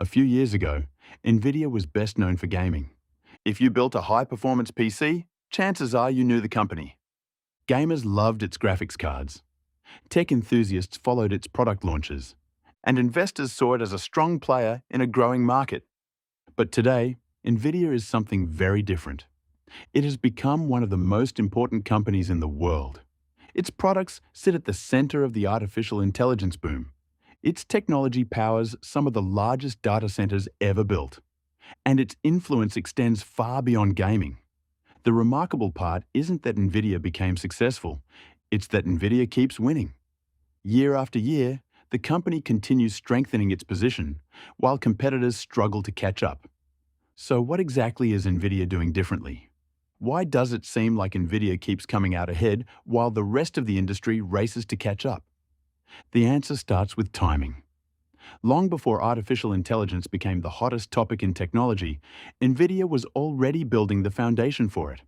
A few years ago, Nvidia was best known for gaming. If you built a high-performance PC, chances are you knew the company. Gamers loved its graphics cards. Tech enthusiasts followed its product launches. And investors saw it as a strong player in a growing market. But today, Nvidia is something very different. It has become one of the most important companies in the world. Its products sit at the center of the artificial intelligence boom. Its technology powers some of the largest data centers ever built. And its influence extends far beyond gaming. The remarkable part isn't that Nvidia became successful, it's that Nvidia keeps winning. Year after year, the company continues strengthening its position, while competitors struggle to catch up. So what exactly is Nvidia doing differently? Why does it seem like Nvidia keeps coming out ahead while the rest of the industry races to catch up? The answer starts with timing. Long before artificial intelligence became the hottest topic in technology, Nvidia was already building the foundation for it.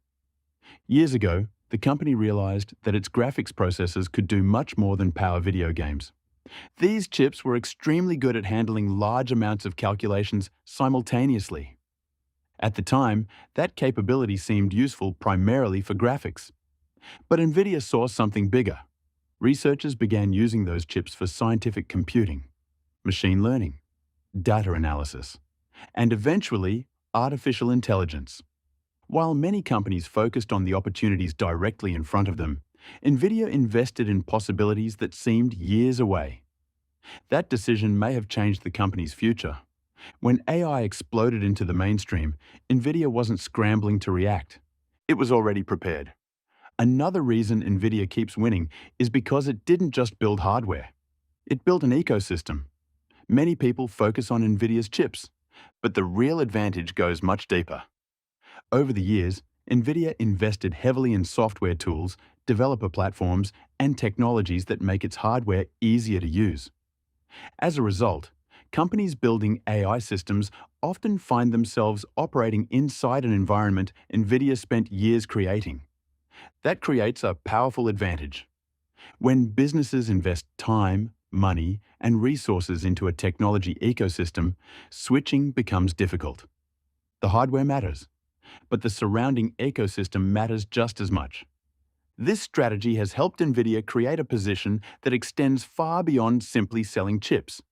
Years ago, the company realized that its graphics processors could do much more than power video games. These chips were extremely good at handling large amounts of calculations simultaneously. At the time, that capability seemed useful primarily for graphics. But Nvidia saw something bigger. Researchers began using those chips for scientific computing, machine learning, data analysis, and eventually, artificial intelligence. While many companies focused on the opportunities directly in front of them, Nvidia invested in possibilities that seemed years away. That decision may have changed the company's future. When AI exploded into the mainstream, Nvidia wasn't scrambling to react. It was already prepared. Another reason Nvidia keeps winning is because it didn't just build hardware. It built an ecosystem. Many people focus on Nvidia's chips, but the real advantage goes much deeper. Over the years, Nvidia invested heavily in software tools, developer platforms, and technologies that make its hardware easier to use. As a result, companies building AI systems often find themselves operating inside an environment Nvidia spent years creating. That creates a powerful advantage. When businesses invest time, money, and resources into a technology ecosystem, switching becomes difficult. The hardware matters, but the surrounding ecosystem matters just as much. This strategy has helped Nvidia create a position that extends far beyond simply selling chips.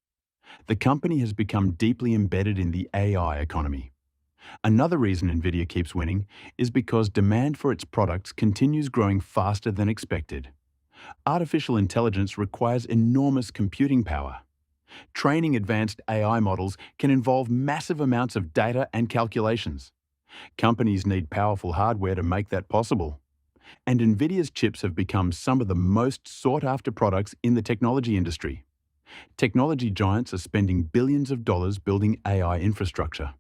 The company has become deeply embedded in the AI economy. Another reason Nvidia keeps winning is because demand for its products continues growing faster than expected. Artificial intelligence requires enormous computing power. Training advanced AI models can involve massive amounts of data and calculations. Companies need powerful hardware to make that possible. And Nvidia's chips have become some of the most sought-after products in the technology industry. Technology giants are spending billions of dollars building AI infrastructure.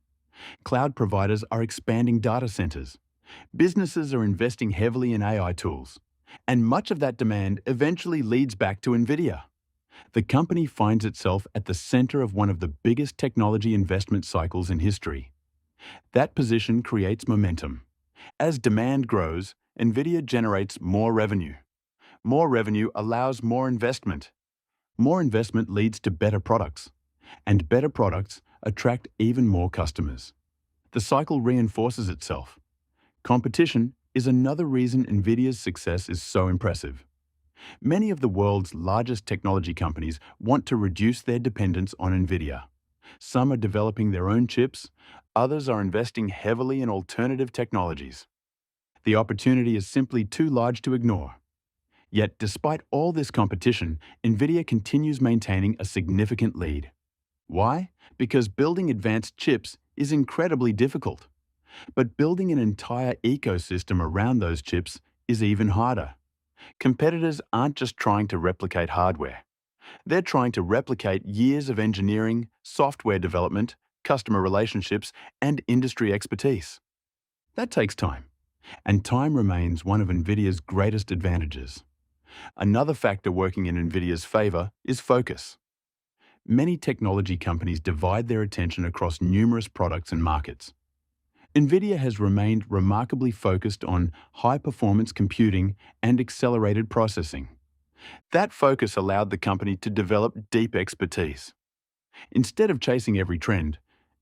Cloud providers are expanding data centers. Businesses are investing heavily in AI tools. And much of that demand eventually leads back to Nvidia. The company finds itself at the center of one of the biggest technology investment cycles in history. That position creates momentum. As demand grows, Nvidia generates more revenue. More revenue allows more investment. More investment leads to better products. And better products attract even more customers. The cycle reinforces itself. Competition is another reason Nvidia's success is so impressive. Many of the world's largest technology companies want to reduce their dependence on Nvidia. Some are developing their own chips, others are investing heavily in alternative technologies. The opportunity is simply too large to ignore. Yet, despite all this competition, Nvidia continues maintaining a significant lead. Why? Because building advanced chips is incredibly difficult. But building an entire ecosystem around those chips is even harder. Competitors aren't just trying to replicate hardware. They're trying to replicate years of engineering, software development, customer relationships, and industry expertise. That takes time, and time remains one of Nvidia's greatest advantages. Another factor working in Nvidia's favor is focus. Many technology companies divide their attention across numerous products and markets. Nvidia has remained remarkably focused on high-performance computing and accelerated processing. That focus allowed the company to develop deep expertise. Instead of chasing every trend,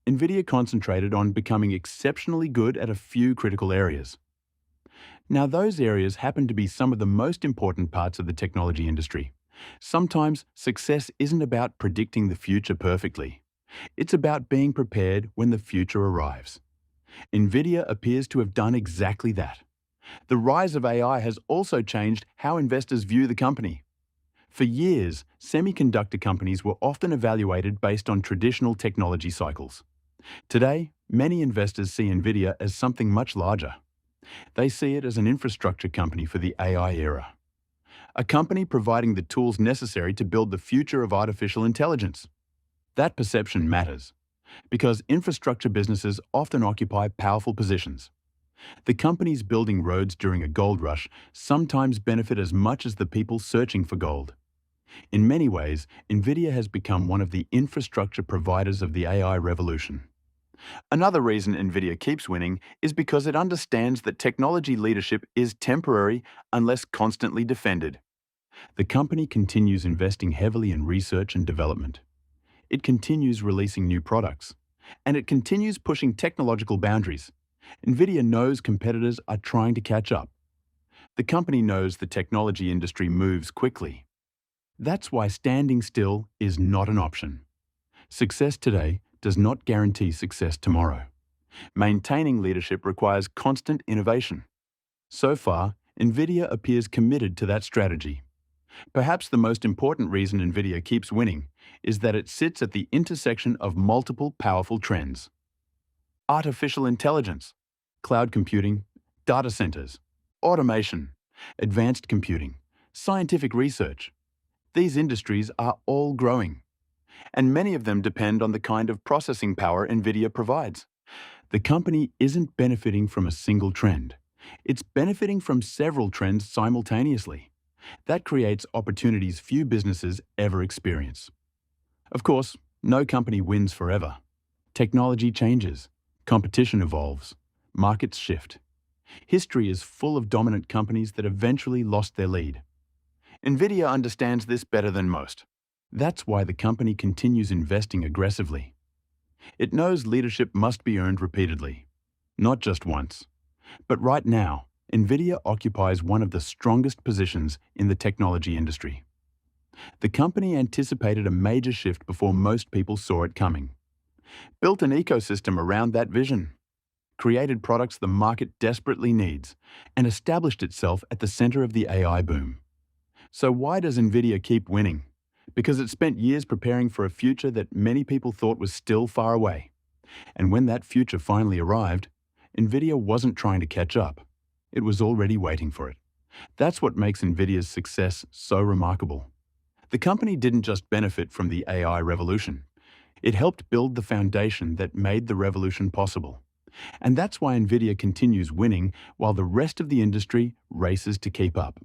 Nvidia concentrated on becoming exceptionally good at a few critical areas. Now, those areas happen to be some of the most important parts of the technology industry. Sometimes success isn't about predicting the future perfectly. It's about being prepared when the future arrives. Nvidia appears to have done exactly that. The rise of AI has also changed how investors view the company. For years, semiconductor companies were often evaluated based on traditional technology cycles. Today, many investors see Nvidia as something much larger. They see it as an infrastructure company for the AI era, a company providing the tools necessary to build the future of artificial intelligence. That perception matters, because infrastructure businesses often occupy powerful positions. The companies building roads during a gold rush sometimes benefit as much as the people searching for gold. In many ways, Nvidia has become one of the infrastructure providers of the AI revolution. Another reason Nvidia keeps winning is because it understands that technology leadership is temporary unless constantly defended. The company continues investing heavily in research and development. It continues releasing new products. And it continues pushing technological boundaries. Nvidia knows competitors are trying to catch up. The company knows the technology industry moves quickly. That's why standing still is not an option. Success today does not guarantee success tomorrow. Maintaining leadership requires constant innovation. So far, Nvidia appears committed to that strategy. Perhaps the most important reason Nvidia keeps winning is that it sits at the intersection of multiple powerful trends. Artificial intelligence, cloud computing, data centers, automation, advanced computing, scientific research. These industries are all growing, and many of them depend on the kind of processing power Nvidia provides. The company isn't benefiting from a single trend. It's benefiting from several trends simultaneously. That creates opportunities few businesses ever experience. Of course, no company wins forever. Technology changes, competition evolves, markets shift. History is full of dominant companies that eventually lost their lead. Nvidia understands this better than most. That's why the company continues investing aggressively. It knows leadership must be earned repeatedly, not just once. But right now, Nvidia occupies one of the strongest positions in the technology industry. The company anticipated a major shift before most people saw it coming. Built an ecosystem around that vision, created products the market desperately needs, and established itself at the center of the AI boom. So why does Nvidia keep winning? Because it spent years preparing for a future that many people thought was still far away. And when that future finally arrived, Nvidia wasn't trying to catch up. It was already waiting for it. That's what makes Nvidia's success so remarkable. The company didn't just benefit from the AI revolution. It helped build the foundation that made the revolution possible. And that's why Nvidia continues winning while the rest of the industry races to keep up.